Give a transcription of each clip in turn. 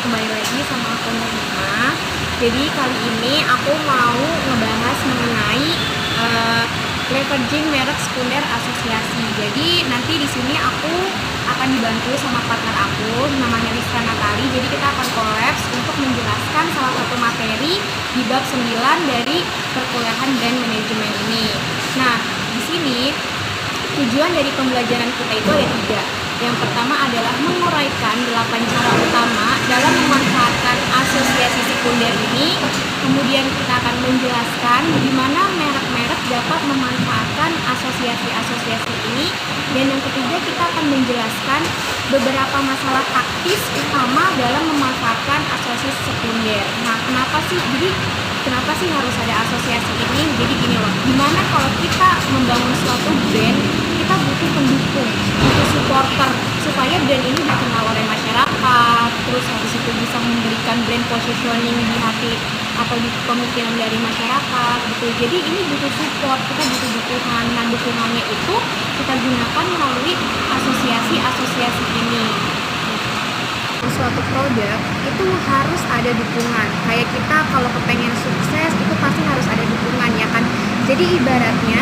kembali lagi sama aku Nurma. Jadi kali ini aku mau ngebahas mengenai leveraging merek sekunder asosiasi. Jadi nanti di sini aku akan dibantu sama partner aku namanya Rizka Natali. Jadi kita akan kolaps untuk menjelaskan salah satu materi di bab 9 dari perkuliahan brand management ini. Nah, di sini tujuan dari pembelajaran kita itu ada 3. Yang pertama adalah menguraikan 8 cara utama dalam memanfaatkan asosiasi sekunder ini. Kemudian kita akan menjelaskan bagaimana merek-merek dapat memanfaatkan asosiasi-asosiasi ini. Dan yang ketiga, kita akan menjelaskan beberapa masalah taktis utama dalam memanfaatkan asosiasi sekunder. Nah, kenapa sih harus ada asosiasi ini? Jadi gini loh, gimana kalau kita membangun suatu brand, kita butuh pendukung, butuh supporter supaya brand ini dikenal oleh masyarakat, terus habis itu bisa memberikan brand positioning di hati atau di pemikiran dari masyarakat gitu. Jadi ini butuh support, kita butuh dukungan. Nah, dukungannya itu kita gunakan melalui asosiasi-asosiasi ini. Suatu produk itu harus ada dukungan. Kayak kita kalau kepengen sukses itu pasti harus ada dukungan, ya kan? Jadi ibaratnya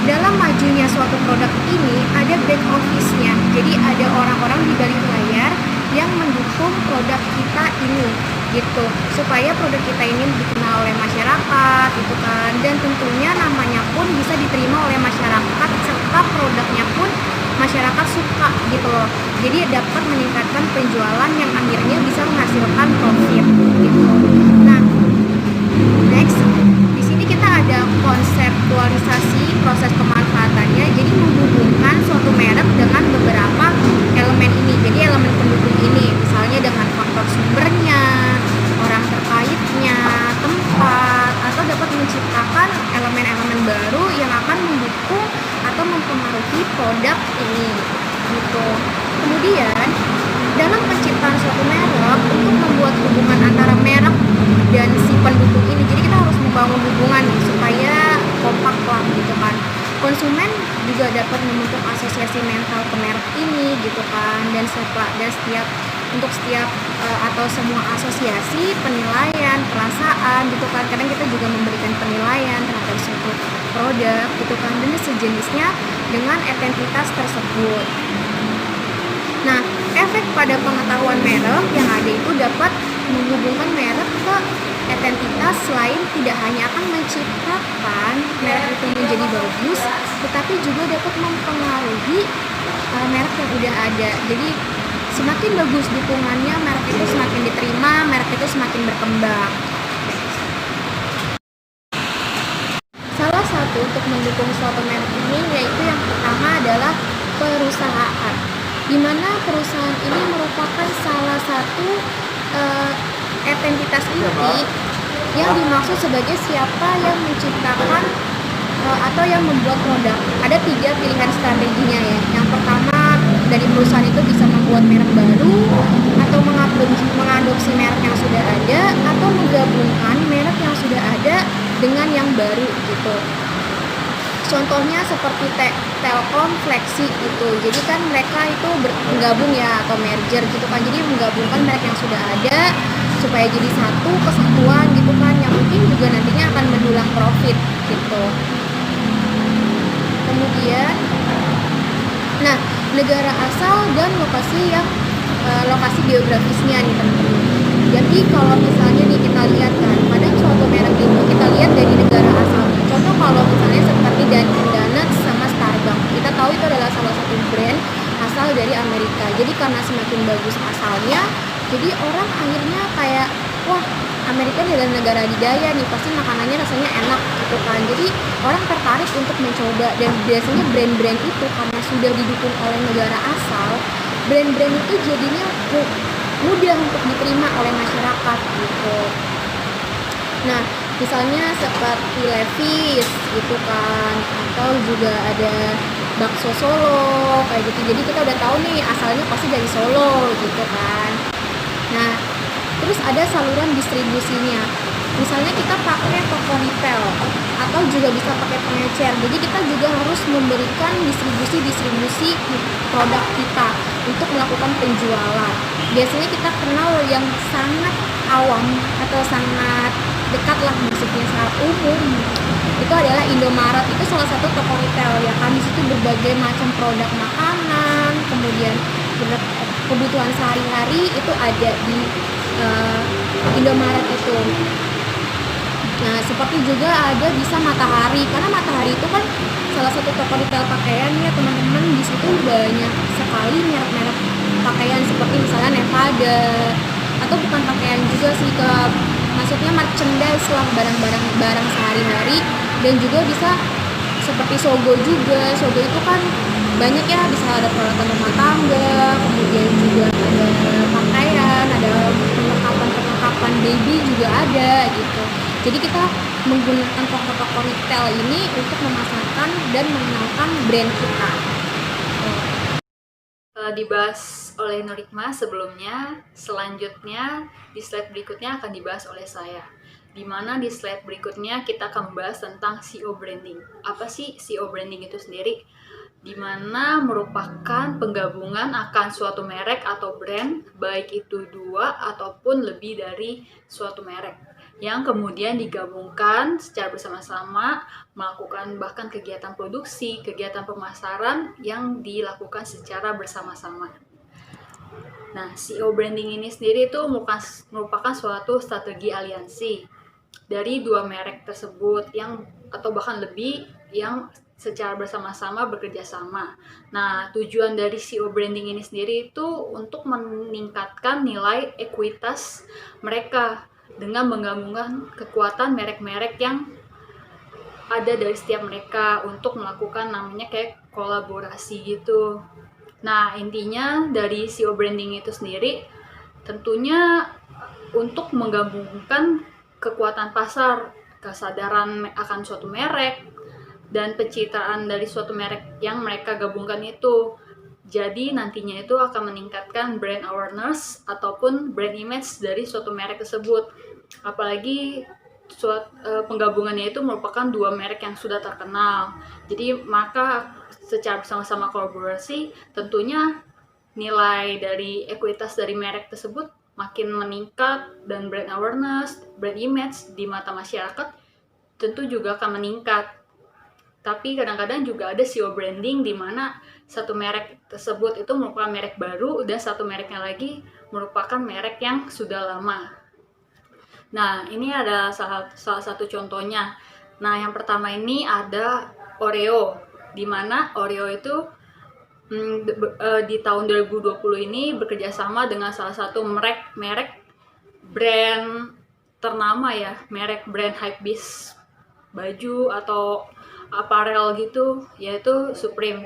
dalam majunya suatu produk ini ada back office-nya. Jadi ada orang-orang di balik layar yang mendukung produk kita ini gitu, supaya produk kita ini dikenal oleh masyarakat gitu kan, dan tentunya namanya pun bisa diterima oleh masyarakat serta produknya pun masyarakat suka gitu loh. Jadi dapat meningkatkan penjualan yang akhirnya bisa menghasilkan profit gitu. Nah, next di sini kita ada konseptualisasi proses pemanfaatannya. Jadi menghubungkan suatu merek dengan beberapa elemen ini. Jadi elemen pendukung ini, misalnya dengan faktor sumbernya, orang terkaitnya, tempat, atau dapat menciptakan elemen-elemen baru yang akan mendukung atau mempengaruhi produk ini gitu. Kemudian dalam penciptaan suatu merek, untuk membuat hubungan antara merek dan si pendukung ini, jadi kita harus membangun hubungan nih supaya kompak lah gitu kan. Konsumen juga dapat membentuk asosiasi mental ke merek ini gitu kan, dan setiap atau semua asosiasi penilaian perasaan gitu kan. Kadang kita juga memberikan penilaian terhadap suatu produk gitu kan, dan sejenisnya dengan identitas tersebut. Nah, efek pada pengetahuan merek yang ada itu dapat menghubungkan merek ke identitas, selain tidak hanya akan menciptakan merek itu menjadi bagus, tetapi juga dapat mempengaruhi merek yang udah ada. Jadi semakin bagus dukungannya, merek itu semakin diterima, merek itu semakin berkembang. Salah satu untuk mendukung suatu merek ini yaitu yang pertama adalah perusahaan, di mana perusahaan ini merupakan salah satu identitas inti yang dimaksud sebagai siapa yang menciptakan atau yang membuat produk. Ada 3 pilihan strateginya ya. Yang pertama, dari perusahaan itu bisa membuat merek baru, atau mengadopsi merek yang sudah ada, atau menggabungkan merek yang sudah ada dengan yang baru gitu. Contohnya seperti Telkom, Flexi gitu. Jadi kan mereka itu bergabung ya, atau merger gitu kan. Jadi menggabungkan merek yang sudah ada supaya jadi satu kesatuan gitu kan, yang mungkin juga nantinya akan mendulang profit gitu. Kemudian, nah, negara asal dan lokasi geografisnya nih teman-teman. Jadi kalau misalnya nih kita lihat kan, pada suatu merek itu kita lihat dari negara asalnya. Contoh kalau misalnya seperti Dunkin Donuts sama Starbucks, kita tahu itu adalah salah satu brand asal dari Amerika. Jadi karena semakin bagus asalnya, jadi orang akhirnya kayak, wah, Amerika adalah negara adidaya nih, pasti makanannya rasanya enak gitu kan. Jadi orang tertarik untuk mencoba, dan biasanya brand-brand itu karena sudah didukung oleh negara asal, brand-brand itu jadinya mudah untuk diterima oleh masyarakat gitu. Nah, misalnya seperti Levi's gitu kan, atau juga ada bakso Solo kayak gitu. Jadi kita udah tahu nih asalnya pasti dari Solo gitu kan. Nah, terus ada saluran distribusinya. Misalnya kita pakai toko retail. atau juga bisa pakai pengecer. Jadi kita juga harus memberikan distribusi produk kita untuk melakukan penjualan. Biasanya kita kenal yang sangat awam atau sangat dekat lah, maksudnya sangat umum, itu adalah Indomaret. Itu salah satu toko retail ya kan. Di situ berbagai macam produk makanan, kemudian kebutuhan sehari-hari itu ada di Indomaret itu. Nah, seperti juga ada bisa Matahari, karena Matahari itu kan salah satu toko retail pakaian ya teman-teman. Di situ banyak sekali merek-merek pakaian seperti misalnya Nevada, atau bukan pakaian juga sih, maksudnya merchandise lah, barang sehari-hari. Dan juga bisa seperti Sogo juga. Sogo itu kan banyak ya, bisa ada peralatan rumah tangga, kemudian juga ada pakaian, ada perlengkapan baby juga ada gitu. Jadi kita menggunakan toko-toko retail ini untuk memasarkan dan mengenalkan brand kita. Dibahas oleh Nurikma sebelumnya, selanjutnya di slide berikutnya akan dibahas oleh saya. Di mana di slide berikutnya kita akan membahas tentang SEO branding. Apa sih SEO branding itu sendiri? Di mana merupakan penggabungan akan suatu merek atau brand, baik itu dua ataupun lebih dari suatu merek, yang kemudian digabungkan secara bersama-sama melakukan bahkan kegiatan produksi, kegiatan pemasaran yang dilakukan secara bersama-sama. Nah, SEO branding ini sendiri itu merupakan suatu strategi aliansi dari dua merek tersebut yang atau bahkan lebih yang secara bersama-sama bekerja sama. Nah, tujuan dari SEO branding ini sendiri itu untuk meningkatkan nilai ekuitas mereka dengan menggabungkan kekuatan merek-merek yang ada dari setiap mereka untuk melakukan namanya kayak kolaborasi gitu. Nah, intinya dari SEO branding itu sendiri tentunya untuk menggabungkan kekuatan pasar, kesadaran akan suatu merek, dan pencitraan dari suatu merek yang mereka gabungkan itu. Jadi nantinya itu akan meningkatkan brand awareness ataupun brand image dari suatu merek tersebut. Apalagi penggabungannya itu merupakan dua merek yang sudah terkenal. Jadi maka secara bersama-sama kolaborasi tentunya nilai dari ekuitas dari merek tersebut makin meningkat, dan brand awareness, brand image di mata masyarakat tentu juga akan meningkat. Tapi kadang-kadang juga ada SEO branding di mana satu merek tersebut itu merupakan merek baru dan satu mereknya lagi merupakan merek yang sudah lama. Nah, ini ada salah satu contohnya. Nah, yang pertama ini ada Oreo, di mana Oreo itu di tahun 2020 ini bekerja sama dengan salah satu merek brand ternama ya, merek brand hypebeast baju atau apparel gitu, yaitu Supreme,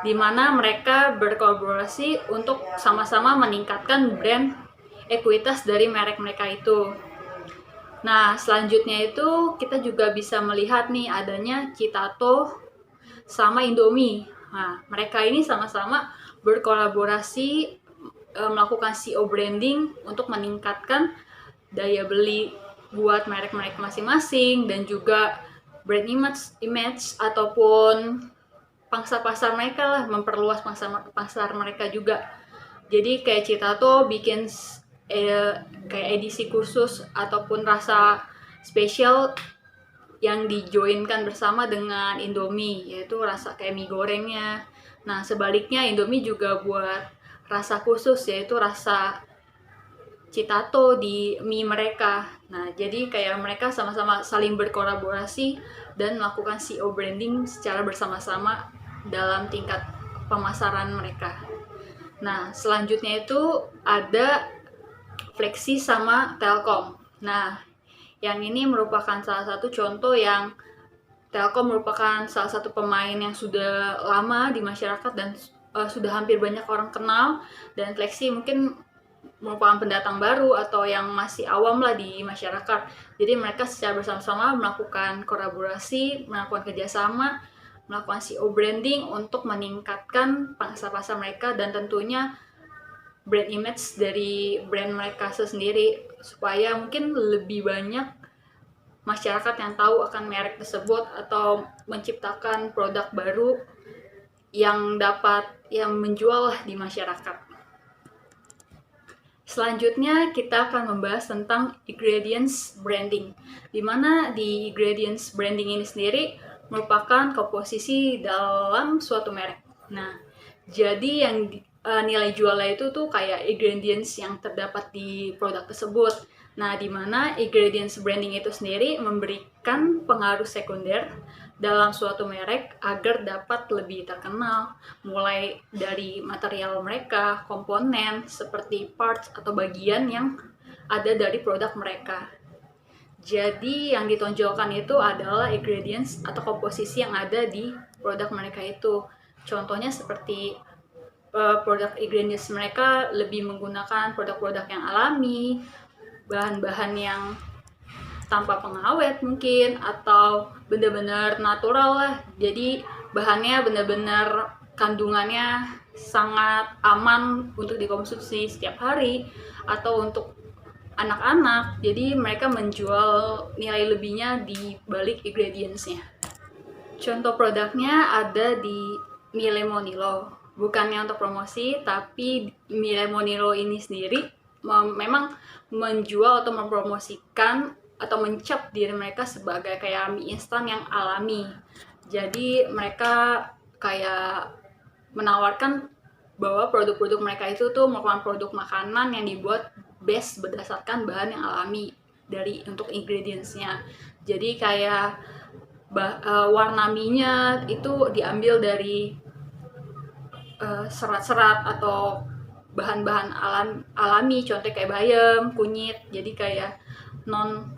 di mana mereka berkolaborasi untuk sama-sama meningkatkan brand ekuitas dari merek mereka itu. Nah, selanjutnya itu kita juga bisa melihat nih adanya Citato sama Indomie. Nah, mereka ini sama-sama berkolaborasi melakukan SEO branding untuk meningkatkan daya beli buat merek-merek masing-masing, dan juga brand image ataupun pangsa pasar mereka lah, memperluas pasar mereka juga. Jadi kayak Citato bikin kayak edisi khusus ataupun rasa spesial yang dijoinkan bersama dengan Indomie, yaitu rasa kayak mie gorengnya. Nah, sebaliknya Indomie juga buat rasa khusus, yaitu rasa Citato di mie mereka. Nah, jadi kayak mereka sama-sama saling berkolaborasi dan melakukan SEO branding secara bersama-sama dalam tingkat pemasaran mereka. Nah, selanjutnya itu ada Flexi sama Telkom. Nah, yang ini merupakan salah satu contoh yang Telkom merupakan salah satu pemain yang sudah lama di masyarakat dan sudah hampir banyak orang kenal, dan Flexi mungkin merupakan pendatang baru atau yang masih awam lah di masyarakat. Jadi mereka secara bersama-sama melakukan kolaborasi, melakukan kerjasama, melakukan SEO branding untuk meningkatkan pangsa pasar mereka dan tentunya brand image dari brand mereka sendiri, supaya mungkin lebih banyak masyarakat yang tahu akan merek tersebut atau menciptakan produk baru yang menjual di masyarakat. Selanjutnya kita akan membahas tentang ingredients branding, di mana di ingredients branding ini sendiri merupakan komposisi dalam suatu merek. Nah, jadi yang nilai jualnya itu tuh kayak ingredients yang terdapat di produk tersebut. Nah, di mana ingredients branding itu sendiri memberikan pengaruh sekunder dalam suatu merek agar dapat lebih terkenal, mulai dari material mereka, komponen seperti parts atau bagian yang ada dari produk mereka. Jadi yang ditonjolkan itu adalah ingredients atau komposisi yang ada di produk mereka itu. Contohnya seperti produk ingredients mereka lebih menggunakan produk-produk yang alami, bahan-bahan yang tanpa pengawet mungkin, atau benar-benar natural lah. Jadi bahannya benar-benar kandungannya sangat aman untuk dikonsumsi setiap hari atau untuk anak-anak. Jadi mereka menjual nilai lebihnya di balik ingredientsnya. Contoh produknya ada di Mille Monilo. Bukannya untuk promosi, tapi Mille Monilo ini sendiri memang menjual atau mempromosikan atau mencap diri mereka sebagai kayak mie instan yang alami. Jadi mereka kayak menawarkan bahwa produk-produk mereka itu tuh merupakan produk makanan yang dibuat base berdasarkan bahan yang alami dari untuk ingredientsnya. Jadi kayak warna mie-nya itu diambil dari serat-serat atau bahan-bahan alami, contoh kayak bayam, kunyit. Jadi kayak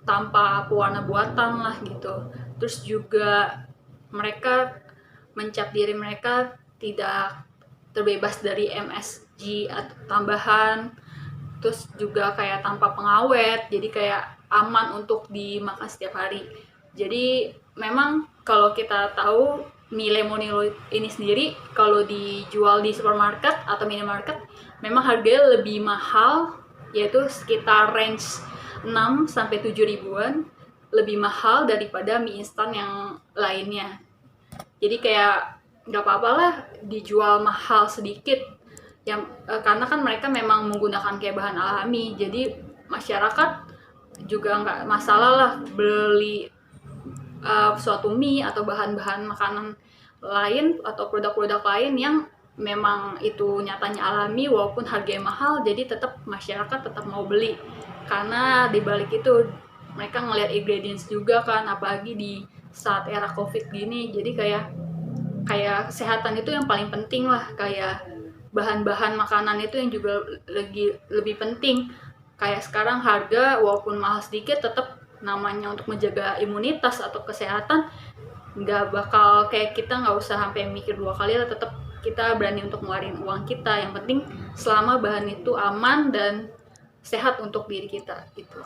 tanpa pewarna buatan lah gitu. Terus juga mereka mencap diri mereka tidak terbebas dari MSG atau tambahan, terus juga kayak tanpa pengawet, jadi kayak aman untuk dimakan setiap hari. Jadi memang kalau kita tahu Mille Monilo ini sendiri kalau dijual di supermarket atau minimarket memang harganya lebih mahal, yaitu sekitar range 6-7 ribuan, lebih mahal daripada mie instan yang lainnya. Jadi kayak nggak apa-apa lah dijual mahal sedikit, karena kan mereka memang menggunakan kayak bahan alami. Jadi masyarakat juga nggak masalah lah beli suatu mie atau bahan-bahan makanan lain atau produk-produk lain yang memang itu nyatanya alami walaupun harganya mahal. Jadi tetap masyarakat tetap mau beli, karena dibalik itu mereka ngelihat ingredients juga kan, apalagi di saat era COVID gini. Jadi kayak kesehatan itu yang paling penting lah, kayak bahan-bahan makanan itu yang juga lebih penting. Kayak sekarang harga walaupun mahal sedikit, tetap namanya untuk menjaga imunitas atau kesehatan nggak bakal kayak kita nggak usah sampai mikir dua kali lah, tetap kita berani untuk ngeluarin uang kita. Yang penting selama bahan itu aman dan sehat untuk diri kita gitu.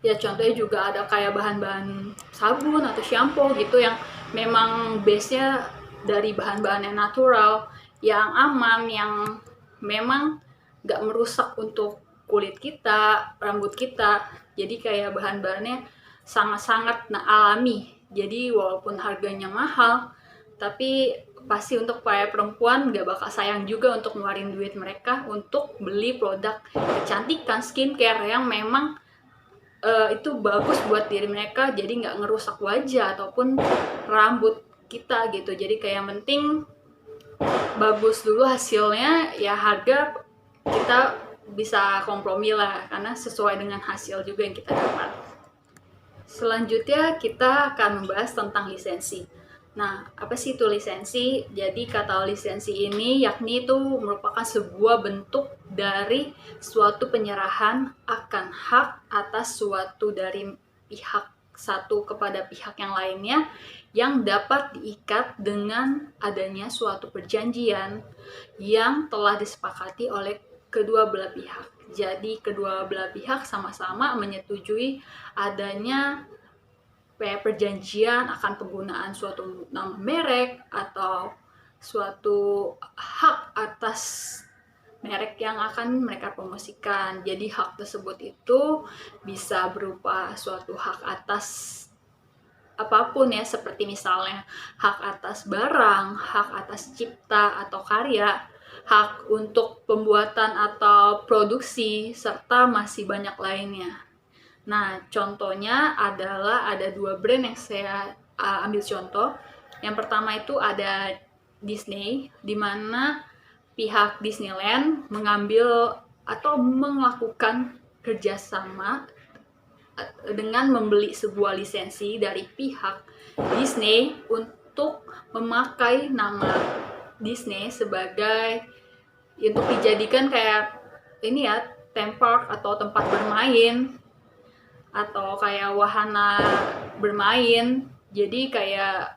Ya contohnya juga ada kayak bahan-bahan sabun atau shampoo gitu yang memang base-nya dari bahan-bahan yang natural, yang aman, yang memang nggak merusak untuk kulit kita, rambut kita. Jadi kayak bahan-bahannya sangat-sangat alami. Jadi walaupun harganya mahal, tapi pasti untuk para perempuan nggak bakal sayang juga untuk ngeluarin duit mereka untuk beli produk kecantikan, skincare yang memang itu bagus buat diri mereka, jadi nggak ngerusak wajah ataupun rambut kita gitu. Jadi kayak yang penting bagus dulu hasilnya, ya harga kita bisa kompromi lah karena sesuai dengan hasil juga yang kita dapat. Selanjutnya kita akan membahas tentang lisensi. Nah, apa sih itu lisensi? Jadi kata lisensi ini yakni itu merupakan sebuah bentuk dari suatu penyerahan akan hak atas suatu dari pihak satu kepada pihak yang lainnya yang dapat diikat dengan adanya suatu perjanjian yang telah disepakati oleh kedua belah pihak. Jadi kedua belah pihak sama-sama menyetujui adanya perjanjian akan penggunaan suatu nama merek atau suatu hak atas merek yang akan mereka promosikan. Jadi hak tersebut itu bisa berupa suatu hak atas apapun ya, seperti misalnya hak atas barang, hak atas cipta atau karya, hak untuk pembuatan atau produksi, serta masih banyak lainnya. Nah, contohnya adalah ada 2 brand yang saya ambil contoh. Yang pertama itu ada Disney, di mana pihak Disneyland mengambil atau melakukan kerjasama dengan membeli sebuah lisensi dari pihak Disney untuk memakai nama Disney sebagai untuk dijadikan kayak ini ya, theme park atau tempat bermain atau kayak wahana bermain. Jadi kayak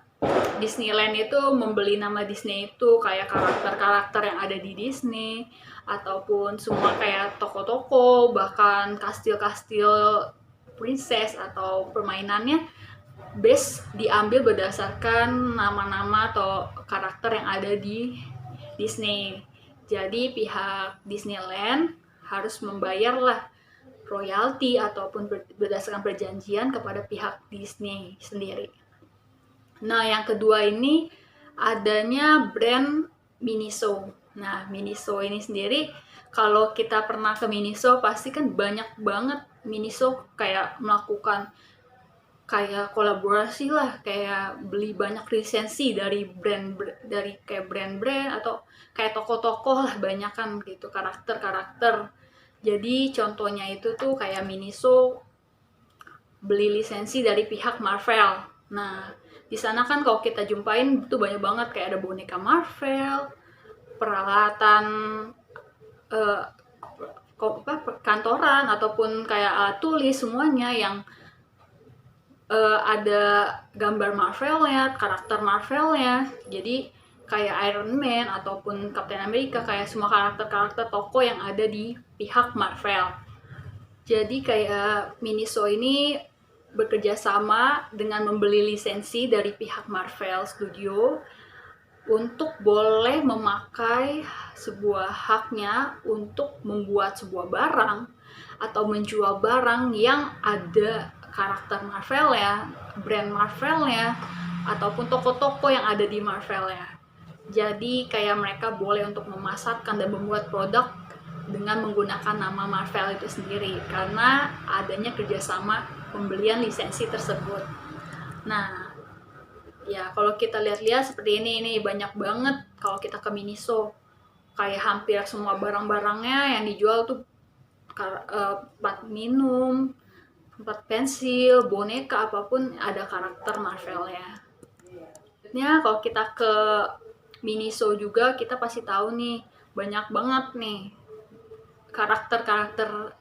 Disneyland itu membeli nama Disney itu kayak karakter-karakter yang ada di Disney ataupun semua kayak toko-toko, bahkan kastil-kastil princess atau permainannya diambil berdasarkan nama-nama atau karakter yang ada di Disney. Jadi pihak Disneyland harus membayarlah royalti ataupun berdasarkan perjanjian kepada pihak Disney sendiri. Nah, yang kedua ini adanya brand Miniso. Nah, Miniso ini sendiri, kalau kita pernah ke Miniso, pasti kan banyak banget Miniso kayak melakukan kayak kolaborasi lah, kayak beli banyak lisensi dari dari kayak brand-brand atau kayak toko-toko lah, banyak kan gitu karakter-karakter. Jadi contohnya itu tuh kayak Miniso beli lisensi dari pihak Marvel. Nah, di sana kan kalau kita jumpain tuh banyak banget kayak ada boneka Marvel, peralatan kantoran ataupun kayak alat tulis, semuanya yang ada gambar Marvel-nya, karakter Marvel-nya. Jadi kayak Iron Man ataupun Captain America, kayak semua karakter-karakter toko yang ada di pihak Marvel. Jadi kayak Miniso ini bekerja sama dengan membeli lisensi dari pihak Marvel Studio untuk boleh memakai sebuah haknya untuk membuat sebuah barang atau menjual barang yang ada karakter Marvel ya, brand Marvel ya, ataupun toko-toko yang ada di Marvel ya. Jadi kayak mereka boleh untuk memasarkan dan membuat produk dengan menggunakan nama Marvel itu sendiri karena adanya kerjasama pembelian lisensi tersebut. Nah, ya kalau kita lihat-lihat seperti ini banyak banget kalau kita ke Miniso. Kayak hampir semua barang-barangnya yang dijual tuh tempat minum, tempat pensil, boneka, apapun ada karakter Marvel ya. Ya, kalau kita ke Miniso juga kita pasti tahu nih, banyak banget nih karakter-karakter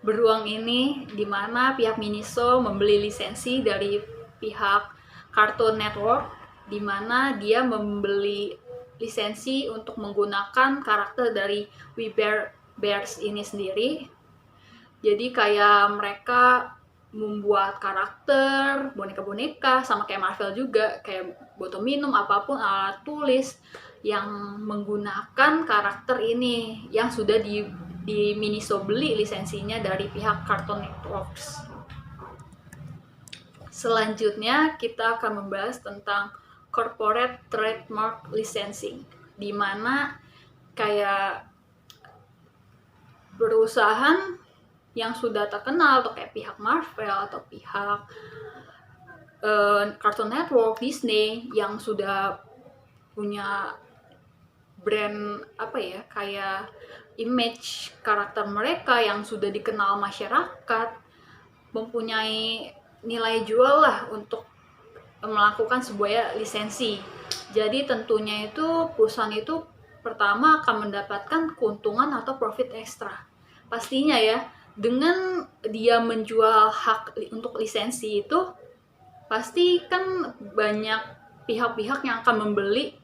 beruang ini, di mana pihak Miniso membeli lisensi dari pihak Cartoon Network, di mana dia membeli lisensi untuk menggunakan karakter dari We Bears ini sendiri. Jadi kayak mereka membuat karakter, boneka-boneka, sama kayak Marvel juga, kayak botol minum, apapun alat tulis yang menggunakan karakter ini yang sudah di Miniso beli lisensinya dari pihak Cartoon Networks. Selanjutnya kita akan membahas tentang corporate trademark licensing, di mana kayak perusahaan yang sudah terkenal atau kayak pihak Marvel atau pihak Cartoon Network, Disney yang sudah punya brand kayak image karakter mereka yang sudah dikenal masyarakat, mempunyai nilai jual lah untuk melakukan sebuah lisensi. Jadi tentunya itu perusahaan itu pertama akan mendapatkan keuntungan atau profit ekstra. Pastinya ya, dengan dia menjual hak untuk lisensi itu, pasti kan banyak pihak-pihak yang akan membeli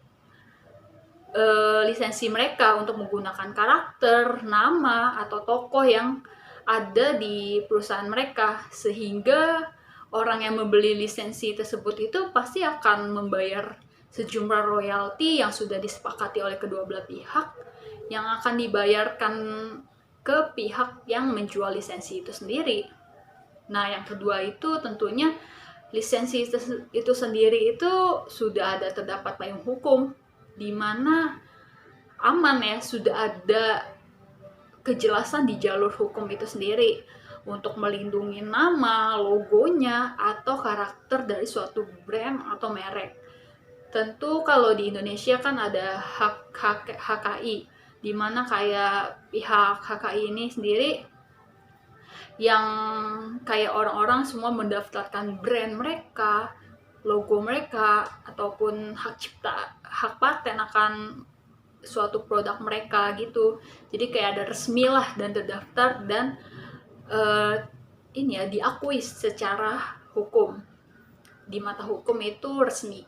lisensi mereka untuk menggunakan karakter, nama, atau tokoh yang ada di perusahaan mereka, sehingga orang yang membeli lisensi tersebut itu pasti akan membayar sejumlah royalti yang sudah disepakati oleh kedua belah pihak, yang akan dibayarkan ke pihak yang menjual lisensi itu sendiri. Nah, yang kedua itu tentunya lisensi itu sendiri itu sudah ada terdapat payung hukum, di mana aman ya, sudah ada kejelasan di jalur hukum itu sendiri untuk melindungi nama, logonya, atau karakter dari suatu brand atau merek. Tentu kalau di Indonesia kan ada HKI, di mana kayak pihak HKI ini sendiri yang kayak orang-orang semua mendaftarkan brand mereka, logo mereka, ataupun hak cipta, hak paten akan suatu produk mereka gitu. Jadi kayak ada resmi lah dan terdaftar dan ini ya diakui secara hukum. Di mata hukum itu resmi.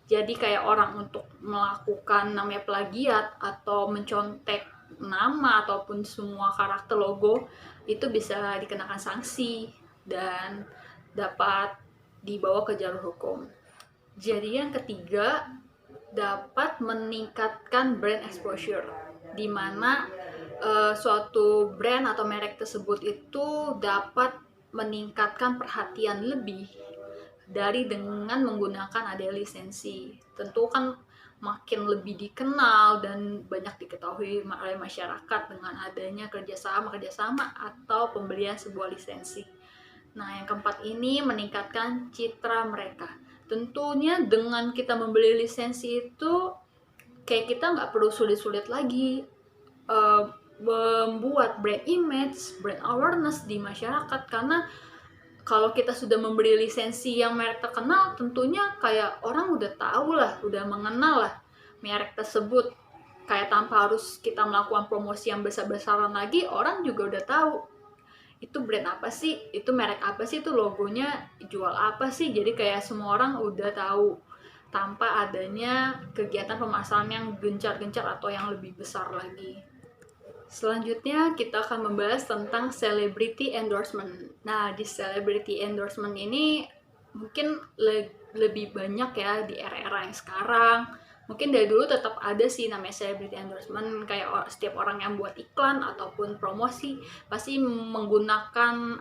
Jadi kayak orang untuk melakukan namanya plagiat atau mencontek nama ataupun semua karakter logo itu bisa dikenakan sanksi dan dapat dibawa ke jalur hukum. Jadi yang ketiga, dapat meningkatkan brand exposure, di mana suatu brand atau merek tersebut itu dapat meningkatkan perhatian lebih dari dengan menggunakan adanya lisensi. Tentu kan makin lebih dikenal dan banyak diketahui oleh masyarakat dengan adanya kerjasama atau pembelian sebuah lisensi. Nah, yang keempat ini meningkatkan citra mereka. Tentunya dengan kita membeli lisensi itu kayak kita nggak perlu sulit-sulit lagi membuat brand image, brand awareness di masyarakat, karena kalau kita sudah membeli lisensi yang merek terkenal, tentunya kayak orang udah tahu lah, udah mengenal lah merek tersebut. Kayak tanpa harus kita melakukan promosi yang besar-besaran lagi, orang juga udah tahu itu brand apa sih, itu merek apa sih, itu logonya jual apa sih. Jadi kayak semua orang udah tahu tanpa adanya kegiatan pemasaran yang gencar-gencar atau yang lebih besar lagi. Selanjutnya kita akan membahas tentang celebrity endorsement. Nah, di celebrity endorsement ini mungkin lebih banyak ya di era-era yang sekarang. Mungkin dari dulu tetap ada sih namanya celebrity endorsement, kayak setiap orang yang buat iklan ataupun promosi pasti menggunakan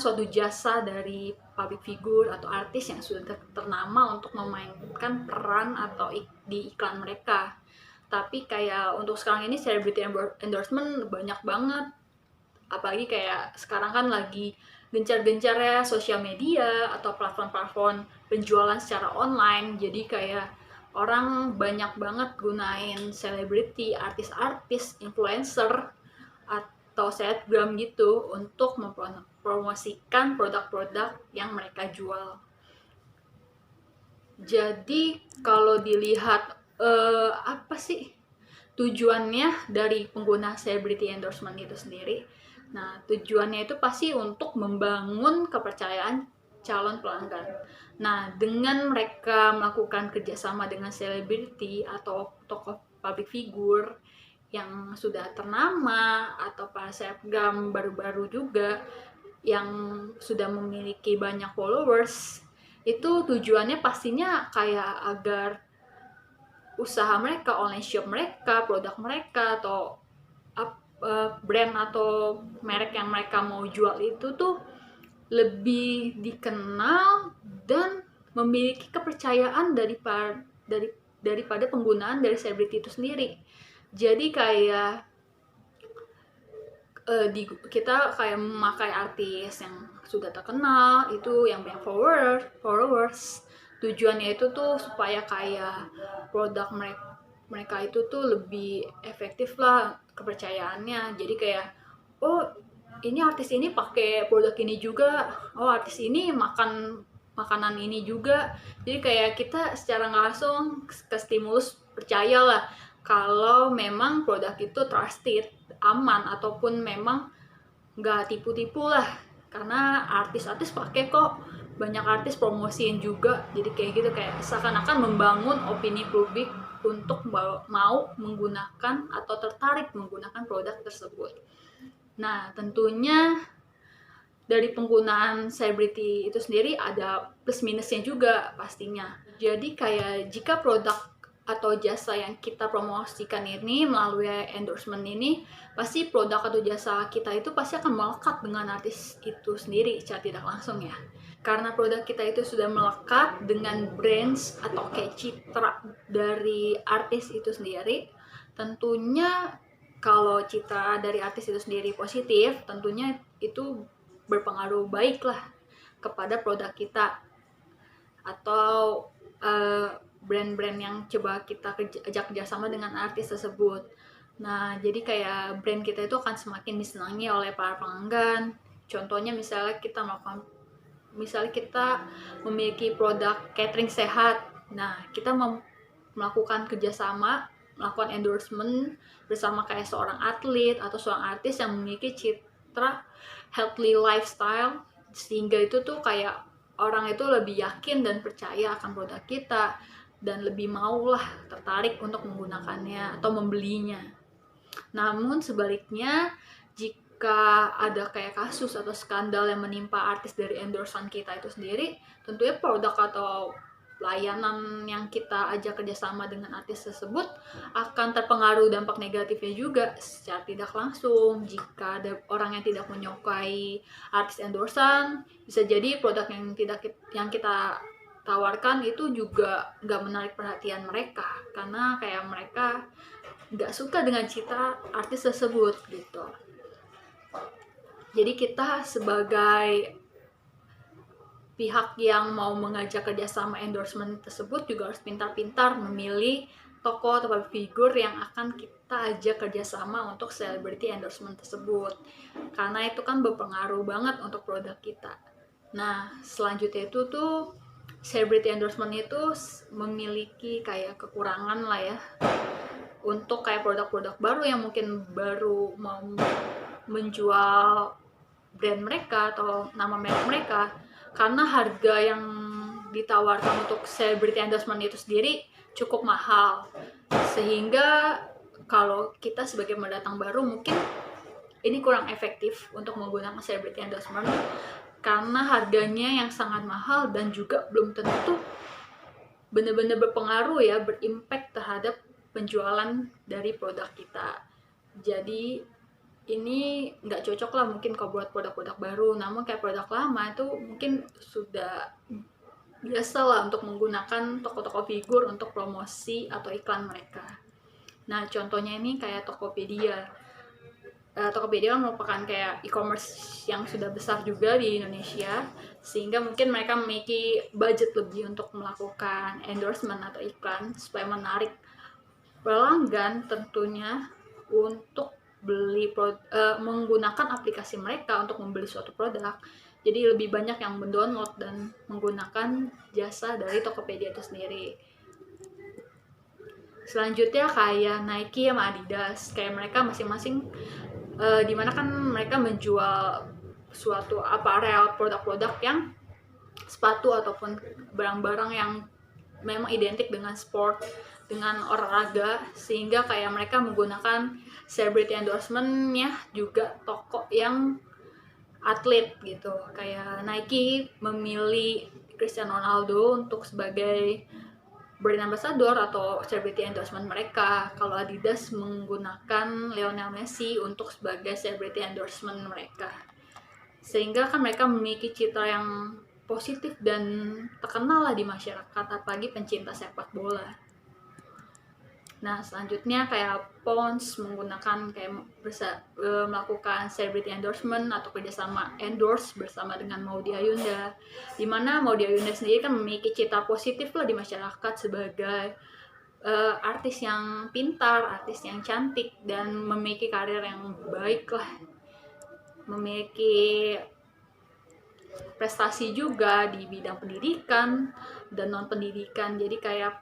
suatu jasa dari public figure atau artis yang sudah ternama untuk memainkan peran atau di iklan mereka. Tapi kayak untuk sekarang ini celebrity endorsement banyak banget, apalagi kayak sekarang kan lagi gencar-gencarnya sosial media atau platform-platform penjualan secara online. Jadi kayak orang banyak banget gunain selebriti, artis-artis, influencer atau selebgram gitu untuk mempromosikan produk-produk yang mereka jual. Jadi kalau dilihat apa sih tujuannya dari pengguna celebrity endorsement itu sendiri? Nah, tujuannya itu pasti untuk membangun kepercayaan calon pelanggan. Nah, dengan mereka melakukan kerjasama dengan selebriti atau tokoh public figure yang sudah ternama atau para selebgram baru-baru juga yang sudah memiliki banyak followers, itu tujuannya pastinya kayak agar usaha mereka, online shop mereka, produk mereka, atau brand atau merek yang mereka mau jual itu tuh lebih dikenal dan memiliki kepercayaan daripada penggunaan dari selebriti itu sendiri. Jadi kayak kita kayak memakai artis yang sudah terkenal, itu yang banyak followers. Tujuannya itu tuh supaya kayak produk mereka itu tuh lebih efektif lah kepercayaannya. Jadi kayak, oh ini artis ini pakai produk ini juga, oh artis ini makan makanan ini juga. Jadi kayak kita secara nggak langsung ke stimulus percaya lah kalau memang produk itu trusted, aman, ataupun memang nggak tipu-tipu lah, karena artis-artis pakai kok, banyak artis promosiin juga. Jadi kayak gitu, kayak seakan-akan membangun opini publik untuk mau menggunakan atau tertarik menggunakan produk tersebut. Nah, tentunya dari penggunaan selebriti itu sendiri ada plus minusnya juga pastinya. Jadi kayak jika produk atau jasa yang kita promosikan ini melalui endorsement ini, pasti produk atau jasa kita itu pasti akan melekat dengan artis itu sendiri secara tidak langsung ya. Karena produk kita itu sudah melekat dengan brands atau kayak citra dari artis itu sendiri, tentunya kalau citra dari artis itu sendiri positif, tentunya itu berpengaruh baik lah kepada produk kita atau brand-brand yang coba kita ajak kerjasama dengan artis tersebut. Nah, jadi kayak brand kita itu akan semakin disenangi oleh para pelanggan. Contohnya misalnya kita memiliki produk catering sehat. Nah, kita melakukan kerjasama, melakukan endorsement bersama kayak seorang atlet atau seorang artis yang memiliki citra healthy lifestyle, sehingga itu tuh kayak orang itu lebih yakin dan percaya akan produk kita dan lebih maulah tertarik untuk menggunakannya atau membelinya. Namun sebaliknya, jika ada kayak kasus atau skandal yang menimpa artis dari endorsean kita itu sendiri, tentunya produk atau layanan yang kita ajak kerjasama dengan artis tersebut akan terpengaruh dampak negatifnya juga secara tidak langsung. Jika ada orang yang tidak menyukai artis endorsean, bisa jadi produk yang kita tawarkan itu juga nggak menarik perhatian mereka, karena kayak mereka nggak suka dengan citra artis tersebut gitu. Jadi kita sebagai pihak yang mau mengajak kerjasama endorsement tersebut juga harus pintar-pintar memilih tokoh atau figur yang akan kita ajak kerjasama untuk celebrity endorsement tersebut, karena itu kan berpengaruh banget untuk produk kita. Nah, selanjutnya itu tuh celebrity endorsement itu memiliki kayak kekurangan lah ya, untuk kayak produk-produk baru yang mungkin baru mau menjual brand mereka atau nama merek mereka, karena harga yang ditawarkan untuk celebrity endorsement itu sendiri cukup mahal, sehingga kalau kita sebagai pendatang baru mungkin ini kurang efektif untuk menggunakan celebrity endorsement karena harganya yang sangat mahal dan juga belum tentu benar-benar berpengaruh ya, berimpact terhadap penjualan dari produk kita. Jadi ini nggak cocok lah mungkin kalau buat produk-produk baru. Namun kayak produk lama itu mungkin sudah biasa lah untuk menggunakan toko-toko figur untuk promosi atau iklan mereka. Nah, contohnya ini kayak Tokopedia. Tokopedia merupakan kayak e-commerce yang sudah besar juga di Indonesia, sehingga mungkin mereka memiliki budget lebih untuk melakukan endorsement atau iklan supaya menarik pelanggan tentunya untuk menggunakan aplikasi mereka untuk membeli suatu produk. Jadi lebih banyak yang mendownload dan menggunakan jasa dari Tokopedia itu sendiri. Selanjutnya kayak Nike sama Adidas, kayak mereka masing-masing dimana kan mereka menjual suatu apparel, produk-produk yang sepatu ataupun barang-barang yang memang identik dengan sport, dengan olahraga, sehingga kayak mereka menggunakan celebrity endorsement-nya juga toko yang atlet gitu. Kayak Nike memilih Cristiano Ronaldo untuk sebagai brand ambassador atau celebrity endorsement mereka. Kalau Adidas menggunakan Lionel Messi untuk sebagai celebrity endorsement mereka. Sehingga kan mereka memiliki citra yang positif dan terkenal lah di masyarakat, apalagi pencinta sepak bola. Nah, selanjutnya kayak Pons menggunakan kayak melakukan celebrity endorsement atau kerjasama endorse bersama dengan Maudy Ayunda, dimana Maudy Ayunda sendiri kan memiliki citra positif lah di masyarakat sebagai artis yang pintar, artis yang cantik, dan memiliki karir yang baik lah, memiliki prestasi juga di bidang pendidikan dan non pendidikan. Jadi kayak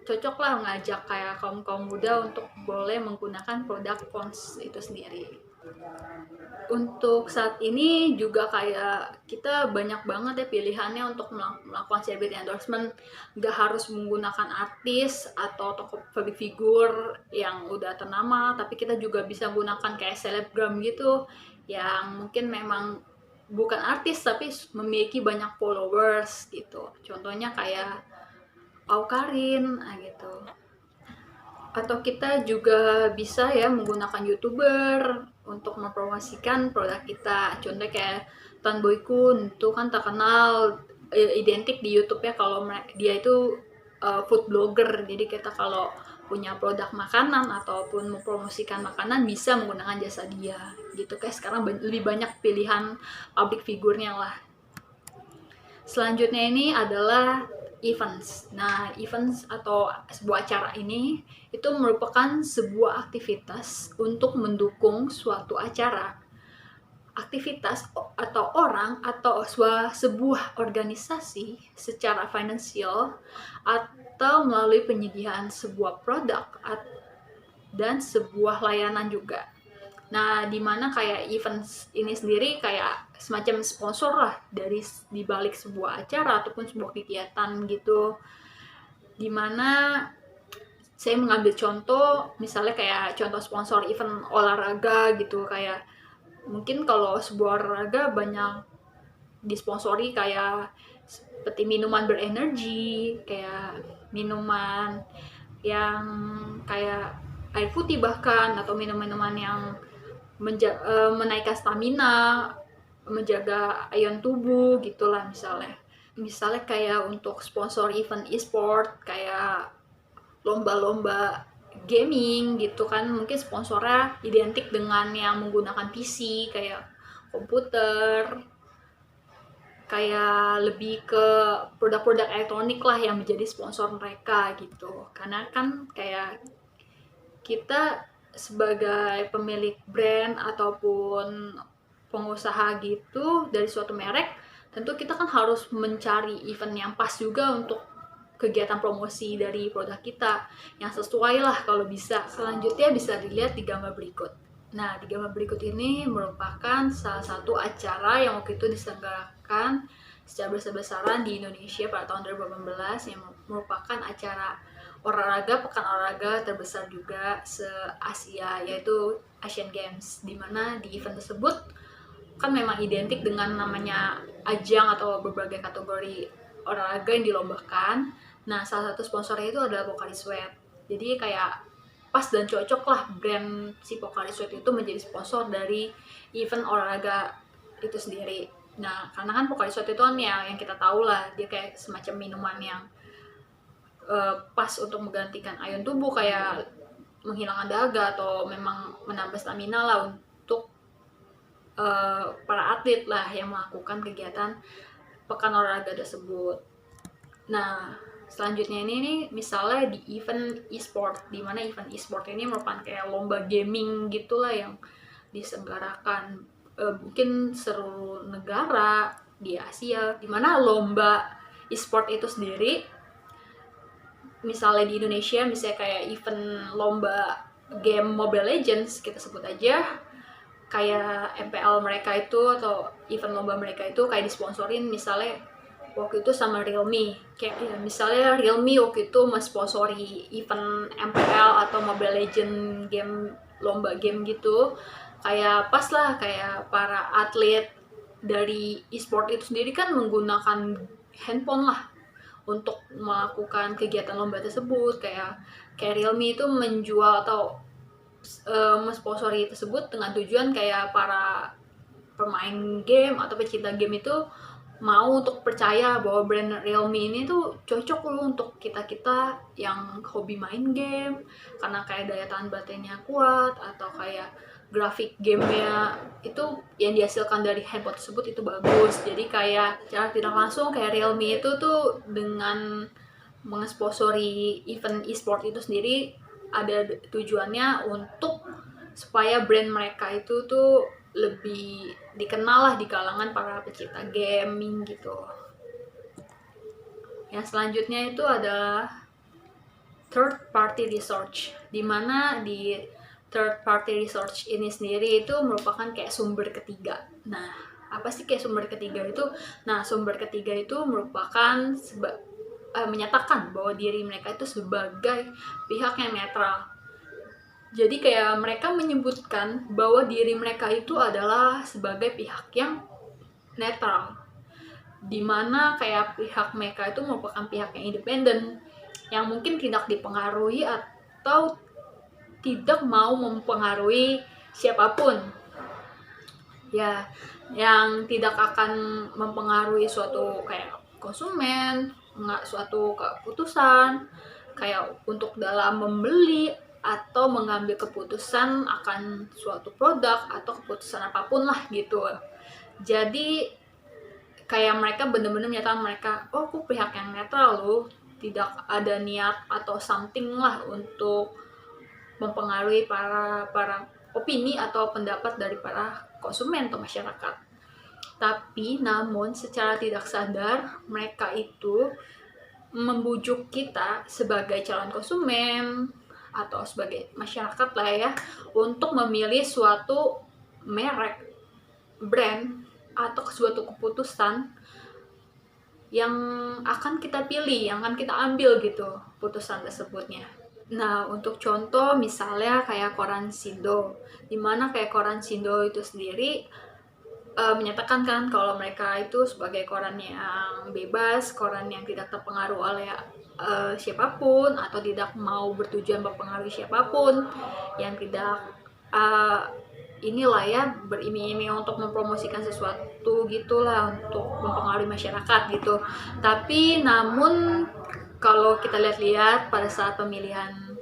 cocok lah ngajak kayak kaum muda untuk boleh menggunakan produk Pons itu sendiri. Untuk saat ini juga kayak kita banyak banget ya pilihannya untuk melakukan celebrity endorsement. Gak harus menggunakan artis atau tokoh public figure yang udah ternama, tapi kita juga bisa gunakan kayak selebgram gitu yang mungkin memang bukan artis tapi memiliki banyak followers gitu. Contohnya kayak Awkarin gitu. Atau kita juga bisa ya menggunakan YouTuber untuk mempromosikan produk kita. Contohnya kayak Tan Boy Kun itu kan terkenal identik di YouTube ya kalau dia itu food blogger. Jadi kita kalau punya produk makanan ataupun mempromosikan makanan bisa menggunakan jasa dia gitu. Kayak sekarang lebih banyak pilihan public figurnya lah. Selanjutnya ini adalah events. Nah, events atau sebuah acara ini itu merupakan sebuah aktivitas untuk mendukung suatu acara. Aktivitas atau orang atau sebuah organisasi secara finansial atau melalui penyediaan sebuah produk dan sebuah layanan juga. Nah, dimana kayak events ini sendiri kayak semacam sponsor lah dari dibalik sebuah acara ataupun sebuah kegiatan gitu. Dimana saya mengambil contoh, misalnya kayak contoh sponsor event olahraga gitu, kayak mungkin kalau sebuah olahraga banyak disponsori kayak seperti minuman berenergi, kayak minuman yang kayak air putih bahkan, atau minuman-minuman yang menaikkan stamina, menjaga ion tubuh gitulah misalnya. Misalnya kayak untuk sponsor event e-sport kayak lomba-lomba gaming gitu kan, mungkin sponsornya identik dengan yang menggunakan PC kayak komputer, kayak lebih ke produk-produk elektronik lah yang menjadi sponsor mereka gitu. Karena kan kayak kita sebagai pemilik brand ataupun pengusaha gitu dari suatu merek, tentu kita kan harus mencari event yang pas juga untuk kegiatan promosi dari produk kita yang sesuai lah kalau bisa. Selanjutnya bisa dilihat di gambar berikut. Nah, di gambar berikut ini merupakan salah satu acara yang waktu itu diselenggarakan secara besar-besaran di Indonesia pada tahun 2018 yang merupakan acara olahraga, pekan olahraga terbesar juga se-Asia, yaitu Asian Games, di mana di event tersebut kan memang identik dengan namanya ajang atau berbagai kategori olahraga yang dilombakan. Nah, salah satu sponsornya itu adalah Pocari Sweat. Jadi kayak pas dan cocok lah brand si Pocari Sweat itu menjadi sponsor dari event olahraga itu sendiri. Nah, karena kan Pocari Sweat itu kan yang kita tahu lah, dia kayak semacam minuman yang pas untuk menggantikan ion tubuh, kayak menghilangkan dahaga atau memang menambah stamina lah untuk para atlet lah yang melakukan kegiatan pekan olahraga tersebut. Nah, selanjutnya ini nih misalnya di event e-sport, di mana event e-sport ini merupakan kayak lomba gaming gitulah yang diselenggarakan mungkin seluruh negara di Asia, di mana lomba e-sport itu sendiri misalnya di Indonesia misalnya kayak event lomba game Mobile Legends kita sebut aja, kayak MPL mereka itu atau event lomba mereka itu kayak disponsorin misalnya waktu itu sama Realme, kayak ya, misalnya Realme waktu itu mensponsori event MPL atau Mobile Legend game, lomba game gitu, kayak pas lah kayak para atlet dari e-sport itu sendiri kan menggunakan handphone lah untuk melakukan kegiatan lomba tersebut. Kayak Realme itu menjual atau mensponsori tersebut dengan tujuan kayak para pemain game atau pecinta game itu mau untuk percaya bahwa brand Realme ini tuh cocok loh untuk kita-kita yang hobi main game, karena kayak daya tahan baterainya kuat atau kayak grafik gamenya itu yang dihasilkan dari handphone tersebut itu bagus. Jadi kayak secara tidak langsung kayak Realme itu tuh dengan mensponsori event e-sport itu sendiri ada tujuannya untuk supaya brand mereka itu tuh lebih dikenal lah di kalangan para pecinta gaming gitu. Yang selanjutnya itu adalah third party research, dimana di third party research ini sendiri itu merupakan kayak sumber ketiga. Nah, apa sih kayak sumber ketiga itu? Nah, sumber ketiga itu merupakan menyatakan bahwa diri mereka itu sebagai pihak yang netral. Jadi kayak mereka menyebutkan bahwa diri mereka itu adalah sebagai pihak yang netral, dimana kayak pihak mereka itu merupakan pihak yang independen, yang mungkin tidak dipengaruhi atau tidak mau mempengaruhi siapapun. Ya, yang tidak akan mempengaruhi suatu kayak konsumen, nggak suatu keputusan kayak untuk dalam membeli atau mengambil keputusan akan suatu produk atau keputusan apapun lah gitu. Jadi kayak mereka bener-bener menyatakan mereka, oh aku pihak yang netral loh, tidak ada niat atau something lah untuk mempengaruhi para opini atau pendapat dari para konsumen atau masyarakat. Tapi namun secara tidak sadar mereka itu membujuk kita sebagai calon konsumen atau sebagai masyarakat lah ya untuk memilih suatu merek, brand atau suatu keputusan yang akan kita pilih, yang akan kita ambil gitu putusan tersebutnya. Nah, untuk contoh misalnya kayak koran Sindo, dimana kayak koran Sindo itu sendiri menyatakan kan kalau mereka itu sebagai koran yang bebas, koran yang tidak terpengaruh oleh siapapun atau tidak mau bertujuan mempengaruhi siapapun, yang tidak inilah ya beriming-iming untuk mempromosikan sesuatu gitulah untuk mempengaruhi masyarakat gitu. Tapi namun kalau kita lihat-lihat pada saat pemilihan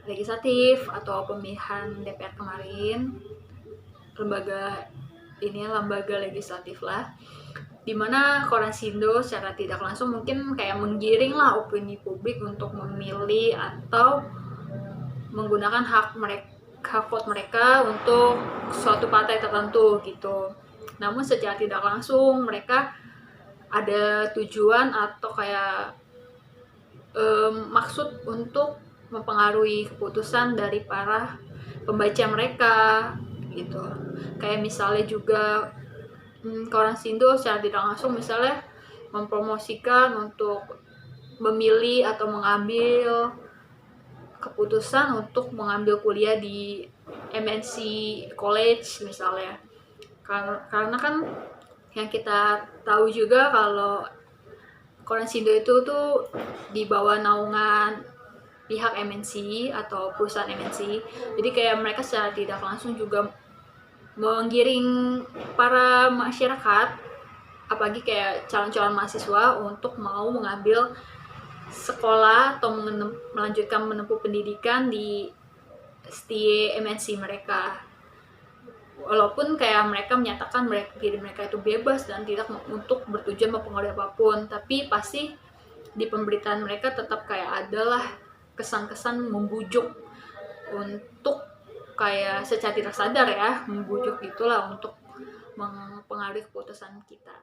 legislatif atau pemilihan DPR kemarin, lembaga legislatif lah, dimana koran Sindo secara tidak langsung mungkin kayak menggiring lah opini publik untuk memilih atau menggunakan hak vote mereka untuk suatu partai tertentu gitu. Namun secara tidak langsung mereka ada tujuan atau kayak maksud untuk mempengaruhi keputusan dari para pembaca mereka gitu. Kayak misalnya juga koran Sindo secara tidak langsung misalnya mempromosikan untuk memilih atau mengambil keputusan untuk mengambil kuliah di MNC College misalnya. Karena kan yang kita tahu juga kalau koran Sindo itu tuh di bawah naungan pihak MNC atau perusahaan MNC. Jadi kayak mereka secara tidak langsung juga menggiring para masyarakat, apalagi kayak calon-calon mahasiswa untuk mau mengambil sekolah atau melanjutkan menempuh pendidikan di STI MNC mereka. Walaupun kayak mereka menyatakan diri mereka itu bebas dan tidak untuk bertujuan mempengaruhi apapun, tapi pasti di pemberitaan mereka tetap kayak adalah kesan-kesan membujuk untuk kayak secara tidak sadar ya membujuk gitulah untuk mempengaruhi keputusan kita.